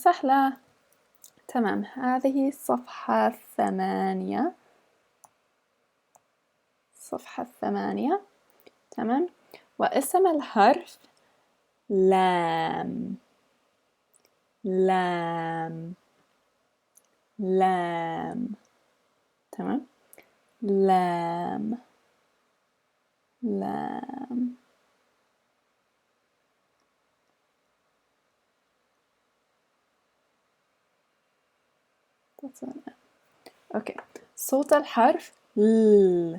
سهلة. تمام، هذه الصفحة 8. الصفحة 8. تمام، واسم الحرف لام. لام. لام. تمام، لام. لام. اوكي، صوت الحرف ل.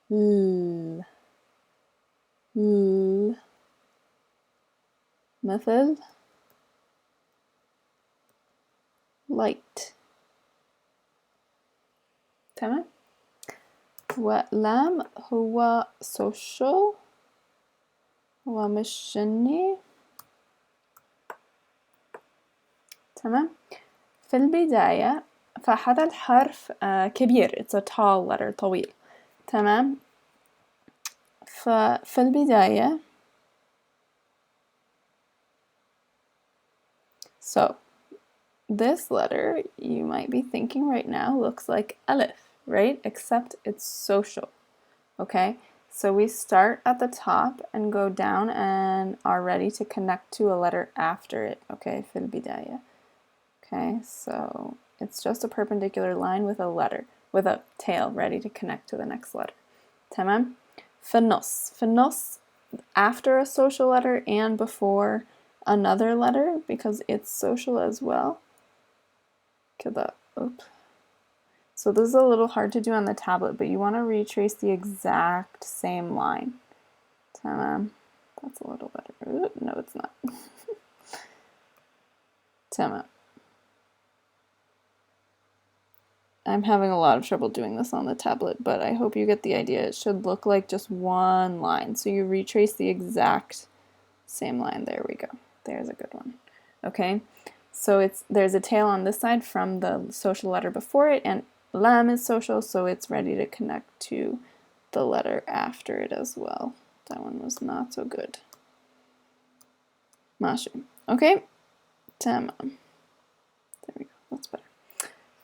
ل. ل. مثل light. تمام، ولام هو social، هو مش جني. تمام، في البداية فهذا الحرف كبير، it's a tall letter، طويل. تمام، ففي البداية so this letter you might be thinking right now looks like alif, right? Except it's social. Okay, so we start at the top and go down and are ready to connect to a letter after it. Okay, في البداية. Okay, so it's just a perpendicular line with a letter, with a tail ready to connect to the next letter. تمام. في النص. في النص after a social letter and before another letter because it's social as well. كده. Oops. So this is a little hard to do on the tablet, but you want to retrace the exact same line. تمام. That's a little better. No, it's not. تمام. I'm having a lot of trouble doing this on the tablet, but I hope you get the idea. It should look like just one line. So you retrace the exact same line. There we go. There's a good one. Okay, so there's a tail on this side from the social letter before it, and lam is social, so it's ready to connect to the letter after it as well. That one was not so good. ماشي. Okay, تمام. There we go. That's better.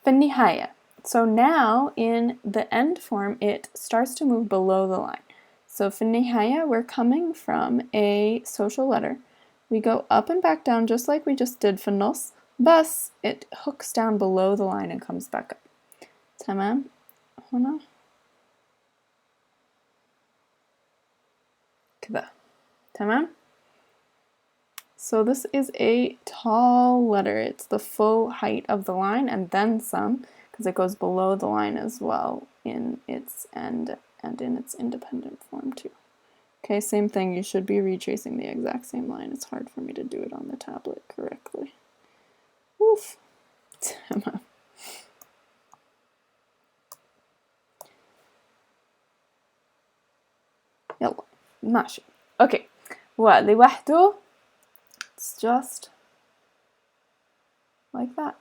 في النهاية. So now in the end form, it starts to move below the line. So في النهاية, we're coming from a social letter. We go up and back down just like we just did في النص, بس it hooks down below the line and comes back up. تمام؟ هنا كذا. تمام? So this is a tall letter. It's the full height of the line and then some, because it goes below the line as well in its end and in its independent form too. Okay, same thing. You should be retracing the exact same line. It's hard for me to do it on the tablet correctly. Oof. تمام. يلا ماشي. Okay. ولوحده, it's just like that.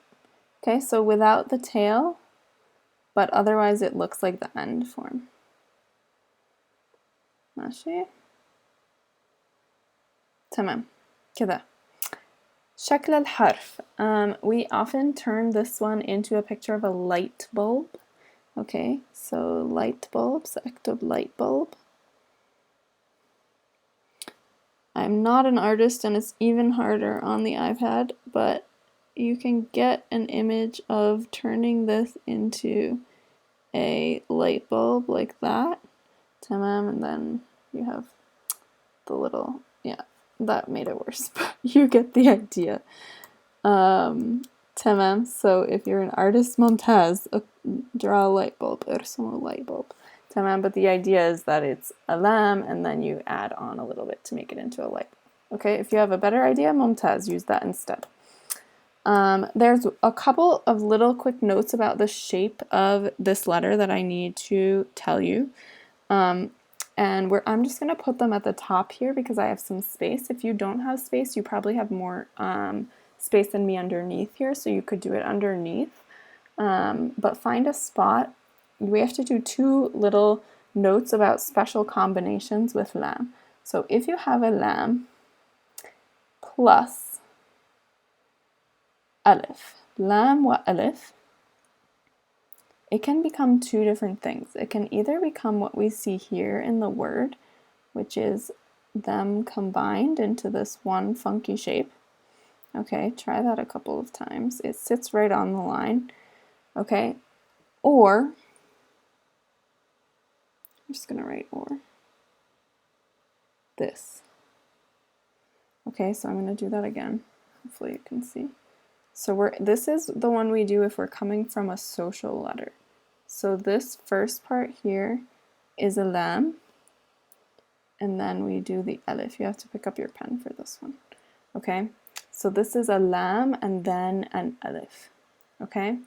Okay, so without the tail, but otherwise it looks like the end form. ماشي. تمام. كذا. شكل الحرف. We often turn this one into a picture of a light bulb. Okay, so light bulb, سأكتب light bulb. I'm not an artist and it's even harder on the iPad, but you can get an image of turning this into a light bulb like that. Tamam, and then you have the little, yeah, that made it worse, but you get the idea. Tamam, so if you're an artist, ممتاز, draw a light bulb, ارسم a light bulb. Tamam, but the idea is that it's a lamb and then you add on a little bit to make it into a light bulb. Okay, if you have a better idea, ممتاز, use that instead. There's a couple of little quick notes about the shape of this letter that I need to tell you. And I'm just going to put them at the top here because I have some space. If you don't have space, you probably have more space than me underneath here, so you could do it underneath. But find a spot. We have to do two little notes about special combinations with lam. So if you have a lam plus ألف. لام وألف. It can become two different things. It can either become what we see here in the word, which is them combined into this one funky shape. Okay, try that a couple of times. It sits right on the line. Okay, or, I'm just gonna write or, this. Okay, so I'm gonna do that again. Hopefully you can see. So this is the one we do if we're coming from a social letter. So this first part here is a laam, and then we do the alif. You have to pick up your pen for this one. Okay, so this is a laam and then an alif. Okay,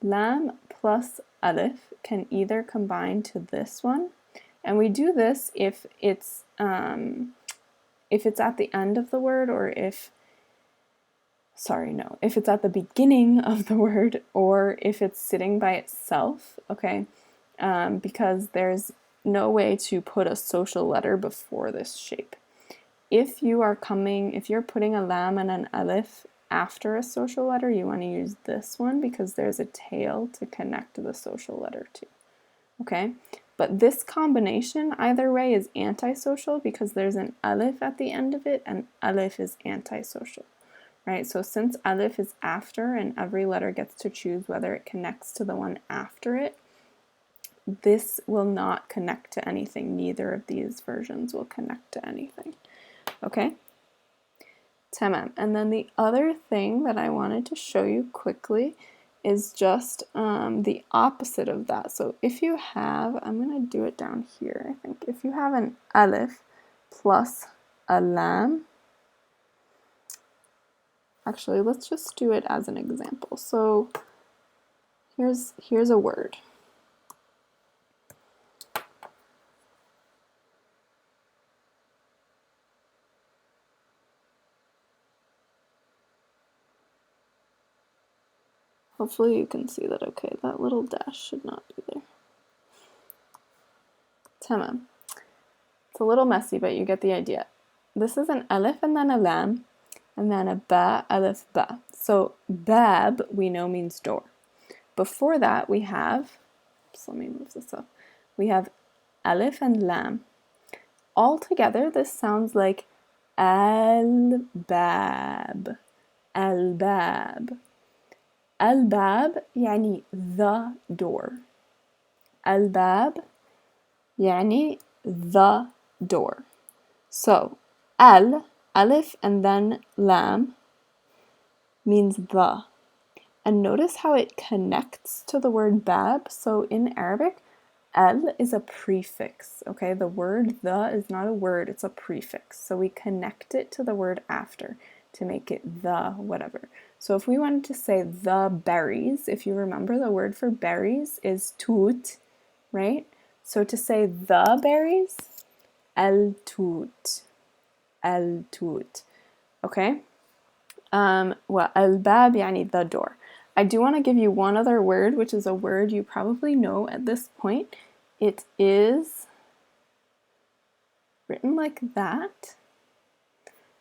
laam plus alif can either combine to this one, and we do this if it's at the end of the word, or if it's at the beginning of the word, or if it's sitting by itself, okay? Because there's no way to put a social letter before this shape. If you're putting a laam and an alif after a social letter, you want to use this one because there's a tail to connect the social letter to, okay? But this combination, either way, is antisocial because there's an alif at the end of it, and alif is antisocial. Right, so since alif is after and every letter gets to choose whether it connects to the one after it, this will not connect to anything. Neither of these versions will connect to anything. Okay? Tamam. And then the other thing that I wanted to show you quickly is just the opposite of that. So if you have, I'm going to do it down here, I think. If you have an alif plus a laam, actually, let's just do it as an example. So here's a word. Hopefully you can see that okay. That little dash should not be there. Tamam. It's a little messy, but you get the idea. This is an alif and then a lam, and then a ba, alif, ba. So bab, we know, means door. Before that, we have, let me move this up. We have alif and lam. All together, this sounds like al-bab. Al-bab. Al-bab يعني the door. Al-bab يعني the door. So alif and then lam means the. And notice how it connects to the word bab. So in Arabic, al is a prefix, okay? The word the is not a word, it's a prefix. So we connect it to the word after to make it the whatever. So if we wanted to say the berries, if you remember, the word for berries is tut, right? So to say the berries, al-tut, al-tut, okay? Al-bab يعني the door. I do want to give you one other word, which is a word you probably know at this point. It is written like that.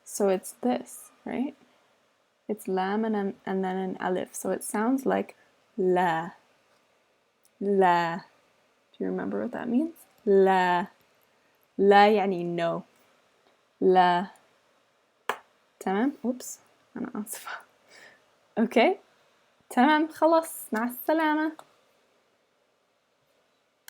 So it's this, right? It's lam and then an alif. So it sounds like la. La. Do you remember what that means? La. La يعني no. La. تمام. Oops. أنا آسفة. Okay. تمام. خلاص. مع السلامة.